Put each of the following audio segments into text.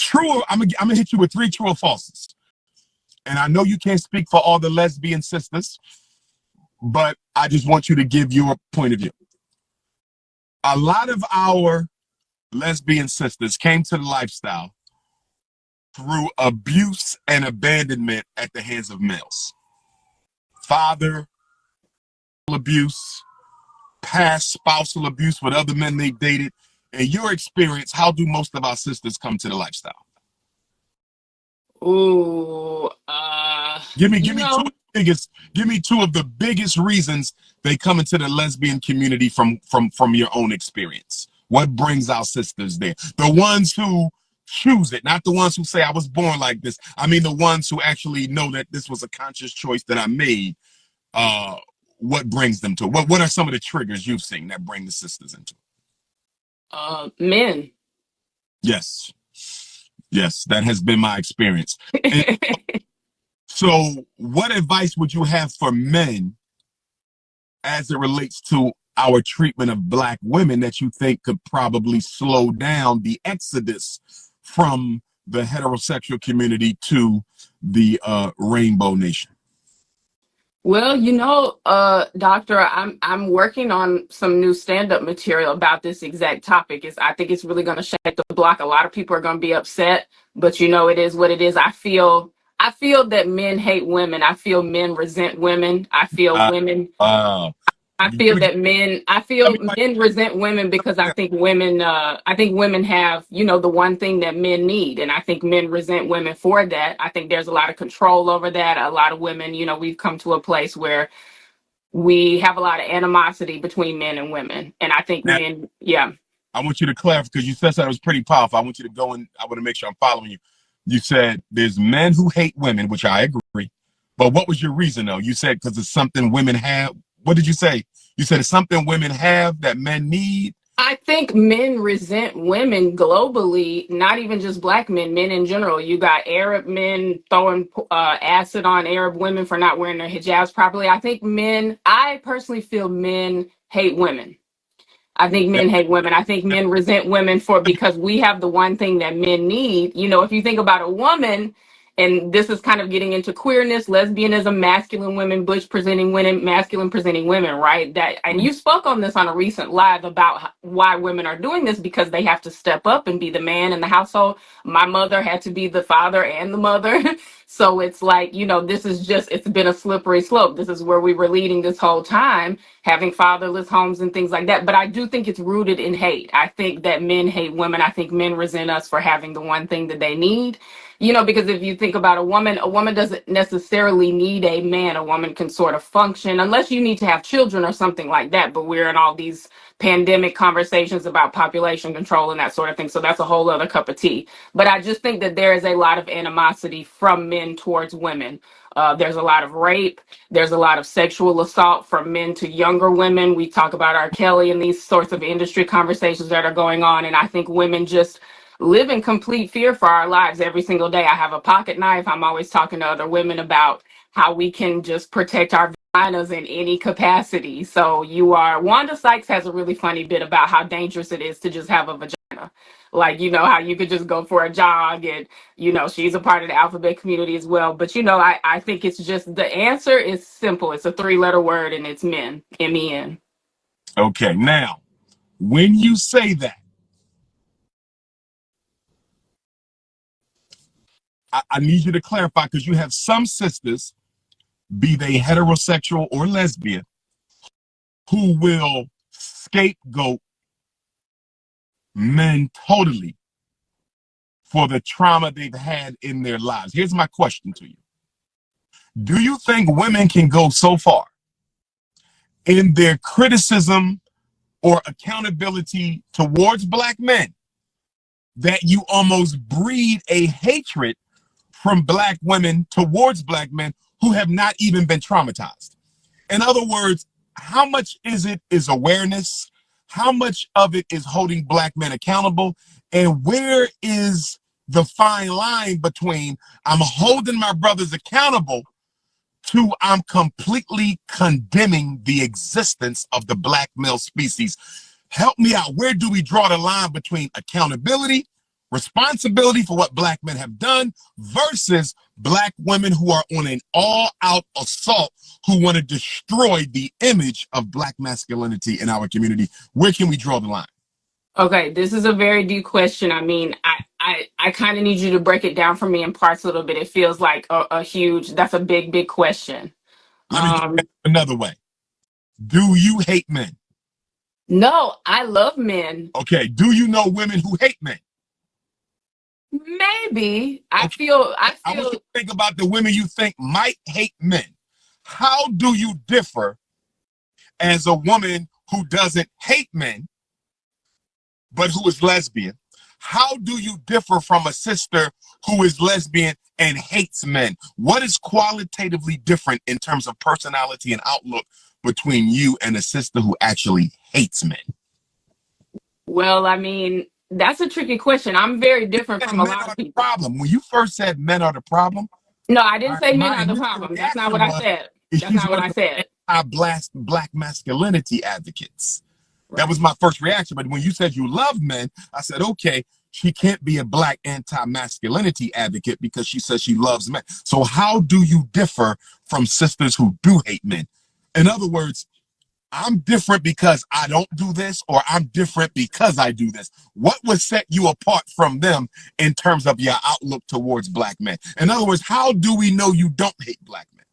true. I'm gonna hit you with 3 true or falses. And I know you can't speak for all the lesbian sisters, but I just want you to give your point of view. A lot of our lesbian sisters came to the lifestyle through abuse and abandonment at the hands of males. Father abuse, past spousal abuse with other men they dated. In your experience, how do most of our sisters come to the lifestyle? Ooh, give me 2 of the biggest reasons they come into the lesbian community from your own experience. What brings our sisters there? The ones who choose it, not the ones who say I was born like this. I mean the ones who actually know that this was a conscious choice that I made. What brings them to it? What are some of the triggers you've seen that bring the sisters into it? Men. Yes, that has been my experience. So what advice would you have for men as it relates to our treatment of Black women that you think could probably slow down the exodus from the heterosexual community to the Rainbow Nation? Well, Doctor, I'm working on some new stand-up material about this exact topic. I think it's really going to shake the block. A lot of people are going to be upset, but it is what it is. I feel that men hate women. I feel men resent women. I feel women. I feel that men resent women because I think women have, the one thing that men need. And I think men resent women for that. I think there's a lot of control over that. A lot of women, we've come to a place where we have a lot of animosity between men and women. And I think men, yeah. I want you to clarify, because you said something that was pretty powerful. I want you to go in. I want to make sure I'm following you. You said there's men who hate women, which I agree. But what was your reason, though? You said because it's something women have. What did you say? You said it's something women have that men need? I think men resent women globally, not even just Black men, men in general. You got Arab men throwing acid on Arab women for not wearing their hijabs properly. I personally feel men hate women. I think men hate women. I think men resent women because we have the one thing that men need. If you think about a woman, and this is kind of getting into queerness, lesbianism, masculine women, butch presenting women, masculine presenting women, right? And you spoke on this on a recent live about why women are doing this, because they have to step up and be the man in the household. My mother had to be the father and the mother. So it's like, it's been a slippery slope. This is where we were leading this whole time, having fatherless homes and things like that. But I do think it's rooted in hate. I think that men hate women. I think men resent us for having the one thing that they need. Because if you think about a woman doesn't necessarily need a man. A woman can sort of function, unless you need to have children or something like that. But we're in all these pandemic conversations about population control and that sort of thing. So that's a whole other cup of tea. But I just think that there is a lot of animosity from men towards women. There's a lot of rape. There's a lot of sexual assault from men to younger women. We talk about R. Kelly and these sorts of industry conversations that are going on. And I think women just live in complete fear for our lives every single day. I have a pocket knife. I'm always talking to other women about how we can just protect our vaginas in any capacity. So Wanda Sykes has a really funny bit about how dangerous it is to just have a vagina. Like, how you could just go for a jog, and, she's a part of the alphabet community as well. But, I think it's just, the answer is simple. It's a 3-letter word, and it's men, M-E-N. Okay. Now, when you say that, I need you to clarify, because you have some sisters, be they heterosexual or lesbian, who will scapegoat men totally for the trauma they've had in their lives. Here's my question to you. Do you think women can go so far in their criticism or accountability towards Black men that you almost breed a hatred from Black women towards Black men who have not even been traumatized? In other words, how much is awareness? How much of it is holding Black men accountable? And where is the fine line between I'm holding my brothers accountable to I'm completely condemning the existence of the Black male species? Help me out. Where do we draw the line between accountability responsibility for what black men have done versus black women who are on an all-out assault, who want to destroy the image of black masculinity in our community. Where can we draw the line? Okay, this is a very deep question. I mean, I kind of need you to break it down for me in parts a little bit. It feels like a huge, that's a big question. Let me get another way. Do you hate men? No, I love men. Okay. Do you know women who hate men? Maybe. Okay. I want you to think about the women you think might hate men. How do you differ as a woman who doesn't hate men, but who is lesbian? How do you differ from a sister who is lesbian and hates men? What is qualitatively different in terms of personality and outlook between you and a sister who actually hates men? Well, I mean, that's a tricky question. I'm very different from a lot of people. Problem. When you first said men are the problem. No, I didn't say men are the problem. That's not what I said. That's not what I said. I blast black masculinity advocates. Right. That was my first reaction. But when you said you love men, I said, okay, she can't be a black anti-masculinity advocate because she says she loves men. So how do you differ from sisters who do hate men? In other words, I'm different because I don't do this, or I'm different because I do this. What would set you apart from them in terms of your outlook towards black men? In other words, how do we know you don't hate black men?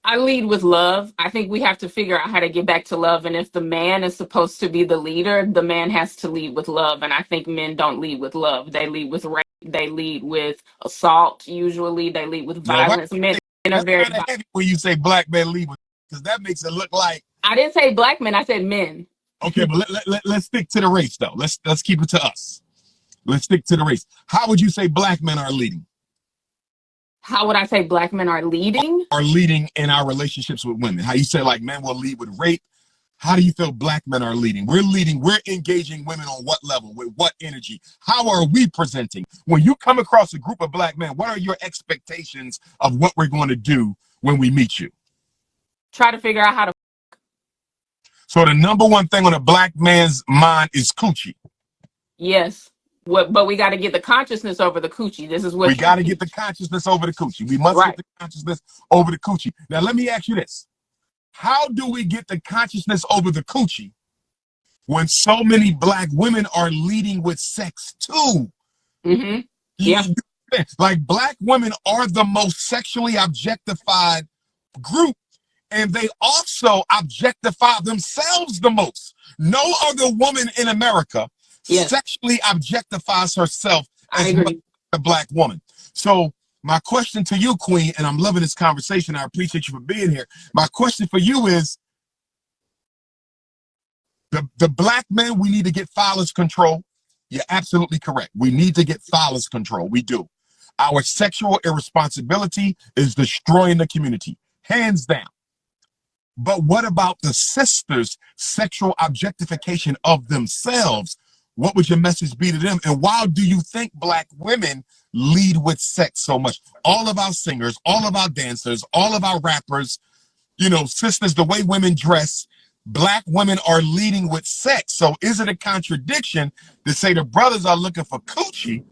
I lead with love. I think we have to figure out how to get back to love. And if the man is supposed to be the leader, the man has to lead with love. And I think men don't lead with love. They lead with rape. They lead with assault. Usually they lead with violence. Men are very violent. Heavy when you say black men lead with, because that makes it look like. I didn't say black men. I said men. Okay, but let's stick to the race, though. Let's keep it to us. Let's stick to the race. How would you say black men are leading? How would I say black men are leading? Are leading in our relationships with women. How you say like men will lead with rape. How do you feel black men are leading? We're leading. We're engaging women on what level? With what energy? How are we presenting? When you come across a group of black men, what are your expectations of what we're going to do when we meet you? Try to figure out how to. So the number one thing on a black man's mind is coochie. Yes. But we got to get the consciousness over the coochie. This is what we got to get the consciousness over the coochie. We must get the consciousness over the coochie. Now, let me ask you this. How do we get the consciousness over the coochie when so many black women are leading with sex too? Mm-hmm. Yeah. Like black women are the most sexually objectified group, and they also objectify themselves the most. No other woman in America sexually objectifies herself as much as a black woman. So my question to you, Queen, and I'm loving this conversation. I appreciate you for being here. My question for you is, the black men, we need to get phallus control. You're absolutely correct. We need to get phallus control. We do. Our sexual irresponsibility is destroying the community, hands down. But what about the sisters' sexual objectification of themselves? What would your message be to them? And why do you think black women lead with sex so much? All of our singers, all of our dancers, all of our rappers, you know, sisters, the way women dress, black women are leading with sex. So is it a contradiction to say the brothers are looking for coochie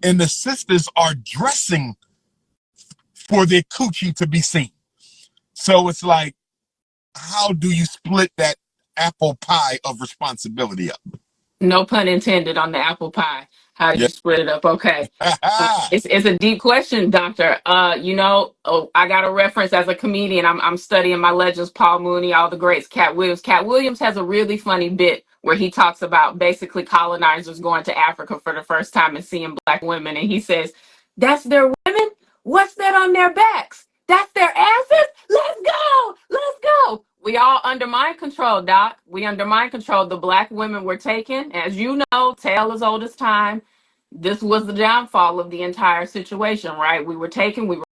and the sisters are dressing for their coochie to be seen? So it's like, how do you split that apple pie of responsibility up? No pun intended on the apple pie. How do you split it up? Okay. It's a deep question, Doctor. You know, I got a reference as a comedian. I'm studying my legends, Paul Mooney, all the greats, Cat Williams. Cat Williams has a really funny bit where he talks about basically colonizers going to Africa for the first time and seeing black women. And he says, that's their women? What's that on their backs? That's their asses? Let's go. Let's go. We all under mind control, Doc. We under mind control. The black women were taken. As you know, tale as old as time. This was the downfall of the entire situation, right? We were taken.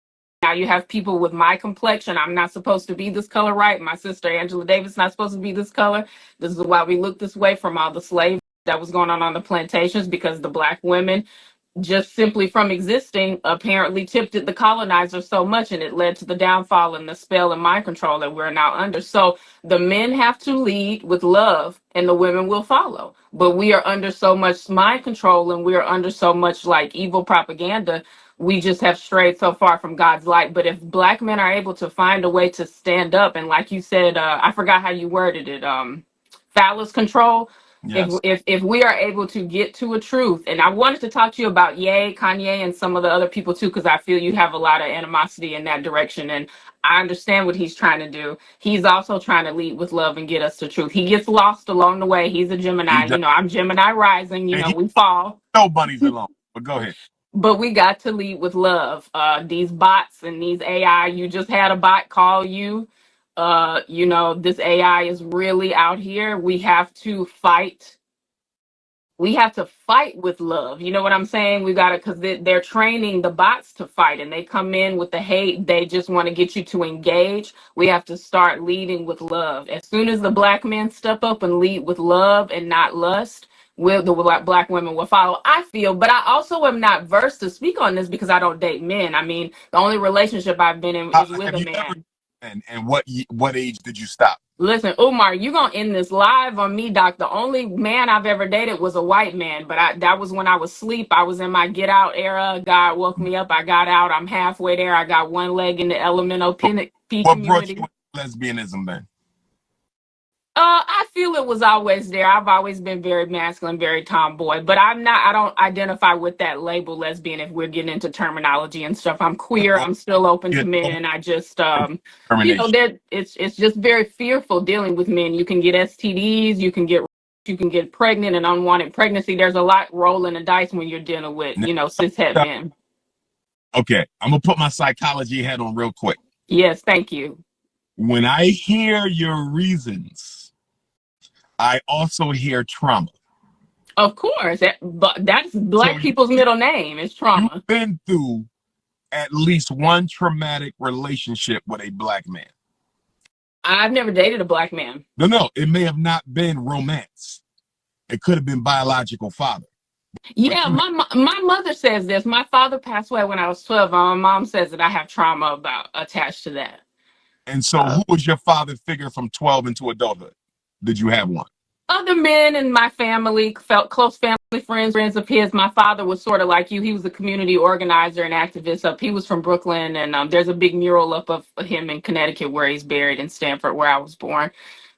Now you have people with my complexion. I'm not supposed to be this color, right? My sister Angela Davis not supposed to be this color. This is why we look this way from all the slavery that was going on the plantations, because the black women just simply from existing, apparently tipped the colonizer so much, and it led to the downfall and the spell and mind control that we're now under. So the men have to lead with love and the women will follow. But we are under so much mind control and we are under so much like evil propaganda. We just have strayed so far from God's light. But if black men are able to find a way to stand up, and like you said, I forgot how you worded it, phallus control. Yes. If we are able to get to a truth, and I wanted to talk to you about Kanye, and some of the other people too, because I feel you have a lot of animosity in that direction, and I understand what he's trying to do. He's also trying to lead with love and get us to truth. He gets lost along the way. He's a He Gemini. does. I'm Gemini rising. And he We fall. no bunnies alone. But go ahead. But we got to lead with love. These bots and these AI, you just had a bot call you. This AI is really out here. We have to fight. We have to fight with love. You know what I'm saying? We got to, because they're training the bots to fight and they come in with the hate. They just want to get you to engage. We have to start leading with love. As soon as the black men step up and lead with love and not lust, the black women will follow, I feel. But I also am not versed to speak on this because I don't date men. I mean, the only relationship I've been in is with Have a you man. ever, and what age did you stop? Listen, Umar, you're going to end this live on me, Doc. The only man I've ever dated was a white man, but that was when I was asleep. I was in my get out era. God woke me up. I got out. I'm halfway there. I got one leg in the elemental P What brought community. you into lesbianism then? I feel it was always there. I've always been very masculine, very tomboy, but I don't identify with that label lesbian if we're getting into terminology and stuff. I'm queer. I'm still open to men. I just, Termination. that it's just very fearful dealing with men. You can get STDs, you can get pregnant and unwanted pregnancy. There's a lot rolling the dice when you're dealing with, cishet men. Okay, I'm gonna put my psychology hat on real quick. Yes, thank you. When I hear your reasons, I also hear trauma. Of course, that's black people's middle name is trauma. You've been through at least one traumatic relationship with a black man. I've never dated a black man. No, it may have not been romance. It could have been biological father. Yeah, my mother says this. My father passed away when I was 12. My mom says that I have trauma attached to that. And so who was your father figure from 12 into adulthood? Did you have one? Other men in my family, felt close family friends of his. My father was sort of like you. He was a community organizer and activist. He was from Brooklyn, and there's a big mural up of him in Connecticut where he's buried in Stamford, where I was born.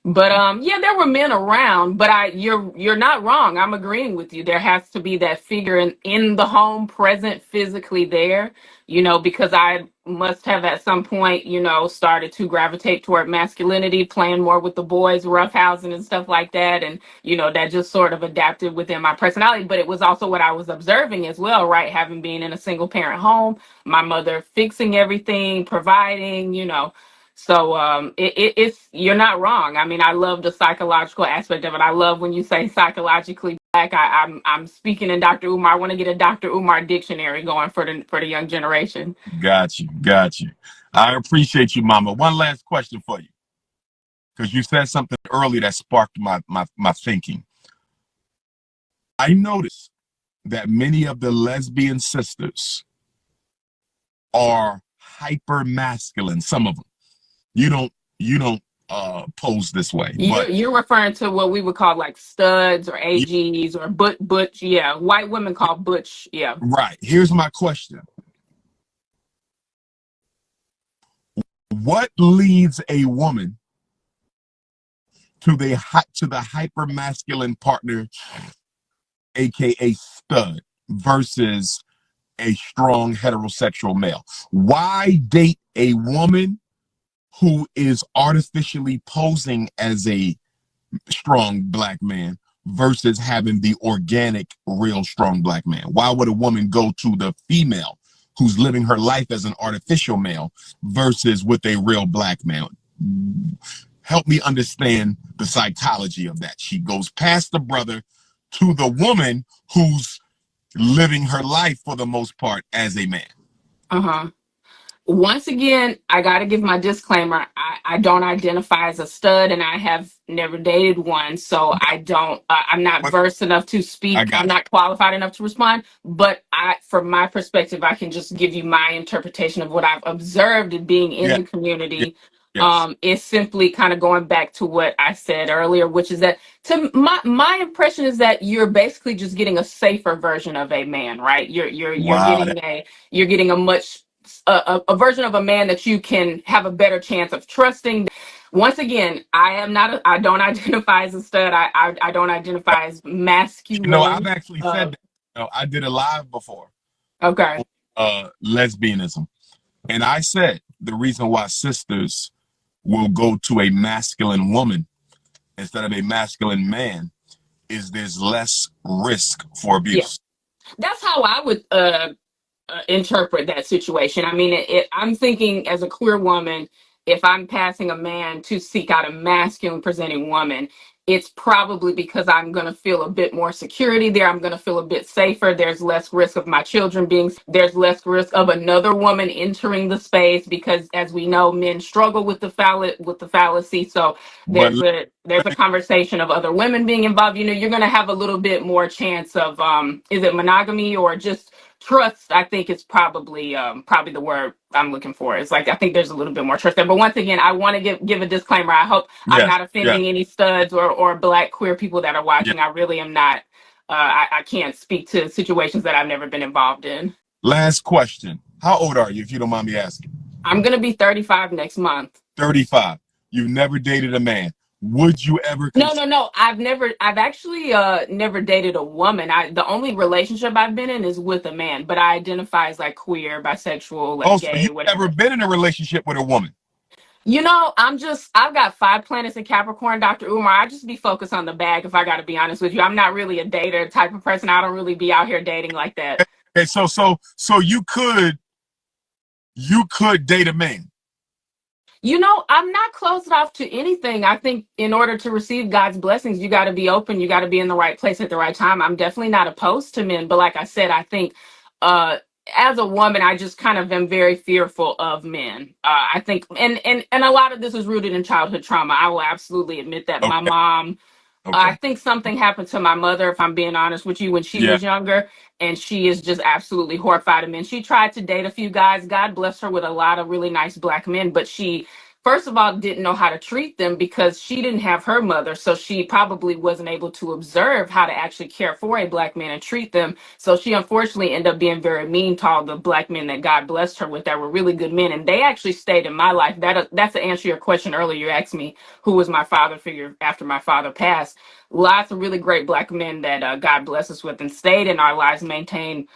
But yeah, there were men around. But you're not wrong. I'm agreeing with you. There has to be that figure in the home, present, physically there. Because I must have at some point, started to gravitate toward masculinity, playing more with the boys, roughhousing and stuff like that. And, that just sort of adapted within my personality. But it was also what I was observing as well, right? Having been in a single parent home, my mother fixing everything, providing, So it's you're not wrong. I mean, I love the psychological aspect of it. I love when you say psychologically black. I'm speaking in Dr. Umar. I want to get a Dr. Umar dictionary going for the young generation. Got you. I appreciate you, Mama. One last question for you, because you said something earlier that sparked my thinking. I noticed that many of the lesbian sisters are hyper masculine. Some of them. You don't pose this way. You're referring to what we would call like studs or AGs or butch. Yeah, white women call butch. Yeah. Right. Here's my question. What leads a woman to the hyper masculine partner, aka stud, versus a strong heterosexual male? Why date a woman who is artificially posing as a strong black man versus having the organic, real strong black man? Why would a woman go to the female who's living her life as an artificial male versus with a real black man? Help me understand the psychology of that. She goes past the brother to the woman who's living her life for the most part as a man. Once again, I got to give my disclaimer. I don't identify as a stud, and I have never dated one, so I don't. I'm not But versed enough to I speak. I'm got you. not qualified enough to respond. But from my perspective, I can just give you my interpretation of what I've observed being in Yeah, the yeah, community. yes. It's simply kind of going back to what I said earlier, which is that to my impression is that you're basically just getting a safer version of a man, right? Wow. You're getting a much a version of a man that you can have a better chance of trusting. Once again, I don't identify as a stud. I don't identify as I've masculine. actually said that. I did a live before Okay. lesbianism. And I said the reason why sisters will go to a masculine woman instead of a masculine man is there's less risk for Yeah. abuse. That's how I would interpret that situation. I mean, I'm thinking as a queer woman, if I'm passing a man to seek out a masculine presenting woman, it's probably because I'm going to feel a bit more security there. I'm going to feel a bit safer. There's less risk of my children there's less risk of another woman entering the space because, as we know, men struggle with the fallacy. So But there's let a me, conversation of other women being involved. You're going to have a little bit more chance of, is it monogamy or just trust? I think it's probably the word I'm looking for. It's like I think there's a little bit more trust there. But once again, I want to give a disclaimer. I hope I'm yes, not yes, offending any studs or black queer people that are yes. watching. I really am not. I can't speak to situations that I've never been involved in. Last question. How old are you, if you don't mind me asking? I'm gonna be 35 next month. 35. You've never dated a man. Would you ever No, consider? no, no. I've actually never dated a woman. The only relationship I've been in is with a man, but I identify as like queer, bisexual, Oh, like so gay, you've never whatever. been in a relationship with a woman? I've got 5 planets in Capricorn, Dr. Umar. I just be focused on the bag if I got to be honest with you. I'm not really a dater type of person. I don't really be out here dating like that. Okay, so you could date a man. I'm not closed off to anything. I think in order to receive God's blessings, you got to be open. You got to be in the right place at the right time. I'm definitely not opposed to men, but like I said, I think uh, as a woman, I just kind of am very fearful of men. I think, and a lot of this is rooted in childhood trauma. I will absolutely admit that my Okay, mom. I okay. think something happened to my mother, if I'm being honest with you, when she Yeah, was younger, and she is just absolutely horrified of men. She tried to date a few guys. God bless her with a lot of really nice black men, but she, first of all, didn't know how to treat them because she didn't have her mother. So she probably wasn't able to observe how to actually care for a black man and treat them. So she unfortunately ended up being very mean to all the black men that God blessed her with that were really good men. And they actually stayed in my life. That's to answer your question earlier. You asked me who was my father figure after my father passed. Lots of really great black men that God blessed us with and stayed in our lives, maintained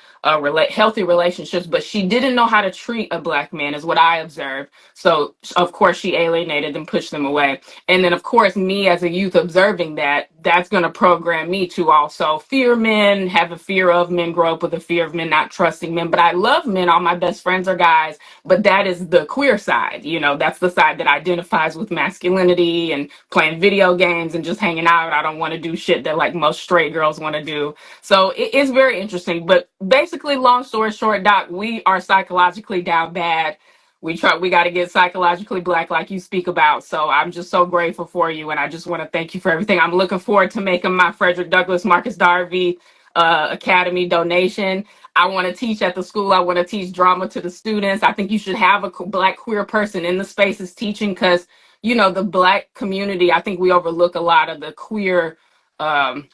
healthy relationships. But she didn't know how to treat a black man, is what I observed. So, of course, she alienated and pushed them away. And then, of course, me as a youth observing that, that's going to program me to also fear men, have a fear of men, grow up with a fear of men, not trusting men. But I love men. All my best friends are guys. But that is the queer side. That's the side that identifies with masculinity and playing video games and just hanging out. I don't want to do shit that like most straight girls want to do. So it's very interesting. But basically, long story short, Doc, we are psychologically down bad. We got to get psychologically black like you speak about. So I'm just so grateful for you, and I just want to thank you for everything. I'm looking forward to making my Frederick Douglass Marcus Darby Academy donation. I want to teach at the school. I want to teach drama to the students. I think you should have a black queer person in the spaces teaching because the black community. I think we overlook a lot of the queer um,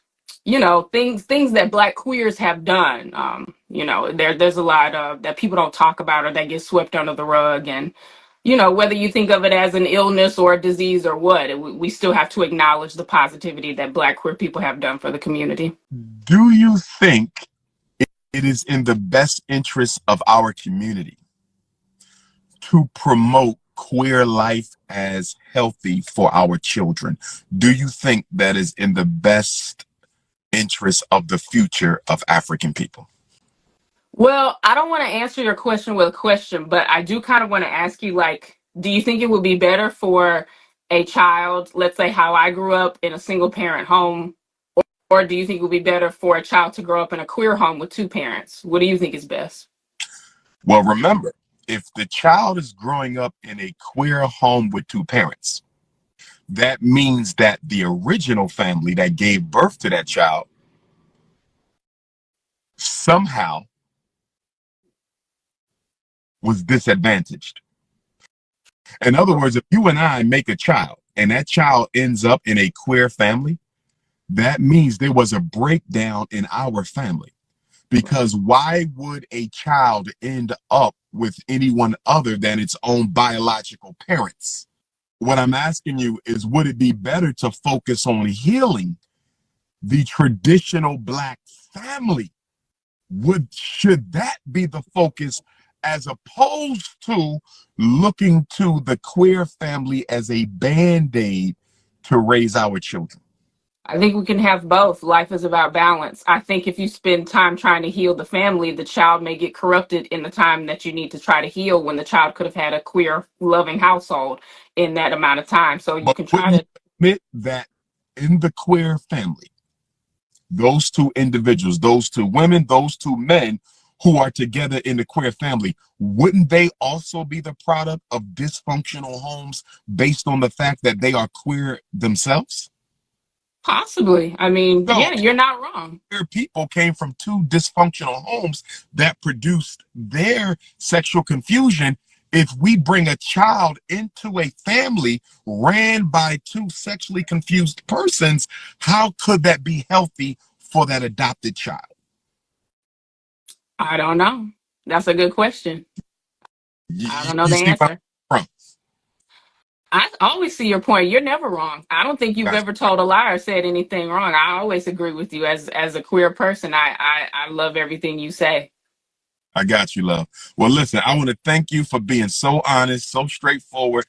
things that black queers have done. There's a lot of that people don't talk about or that get swept under the rug. And whether you think of it as an illness or a disease or what, we still have to acknowledge the positivity that black queer people have done for the community. Do you think it is in the best interest of our community to promote queer life as healthy for our children? Do you think that is in the best interest of the future of African people? Well, I don't want to answer your question with a question, but I do kind of want to ask you, like, do you think it would be better for a child, let's say how I grew up in a single parent home, or do you think it would be better for a child to grow up in a queer home with two parents? What do you think is best? Well, remember, if the child is growing up in a queer home with two parents, that means that the original family that gave birth to that child somehow was disadvantaged. In other words, if you and I make a child and that child ends up in a queer family, that means there was a breakdown in our family. Because why would a child end up with anyone other than its own biological parents? What I'm asking you is, would it be better to focus on healing the traditional Black family? Should that be the focus, as opposed to looking to the queer family as a band-aid to raise our children? I think we can have both. Life is about balance. I think if you spend time trying to heal the family, the child may get corrupted in the time that you need to try to heal, when the child could have had a queer, loving household in that amount of time. So you But can try wouldn't you to. admit that in the queer family, those two individuals, those two women, those two men who are together in the queer family, wouldn't they also be the product of dysfunctional homes based on the fact that they are queer themselves? Possibly. I mean, So yeah, you're not wrong. queer people came from two dysfunctional homes that produced their sexual confusion. If we bring a child into a family ran by two sexually confused persons, how could that be healthy for that adopted child? I don't know. That's a good question. I don't know the See where answer. I'm from? I always see your point. You're never wrong. I don't think you've Gotcha. ever told a lie or said anything wrong. I always agree with you as a queer person. I love everything you say. I got you, love. Well, listen, I want to thank you for being so honest, so straightforward.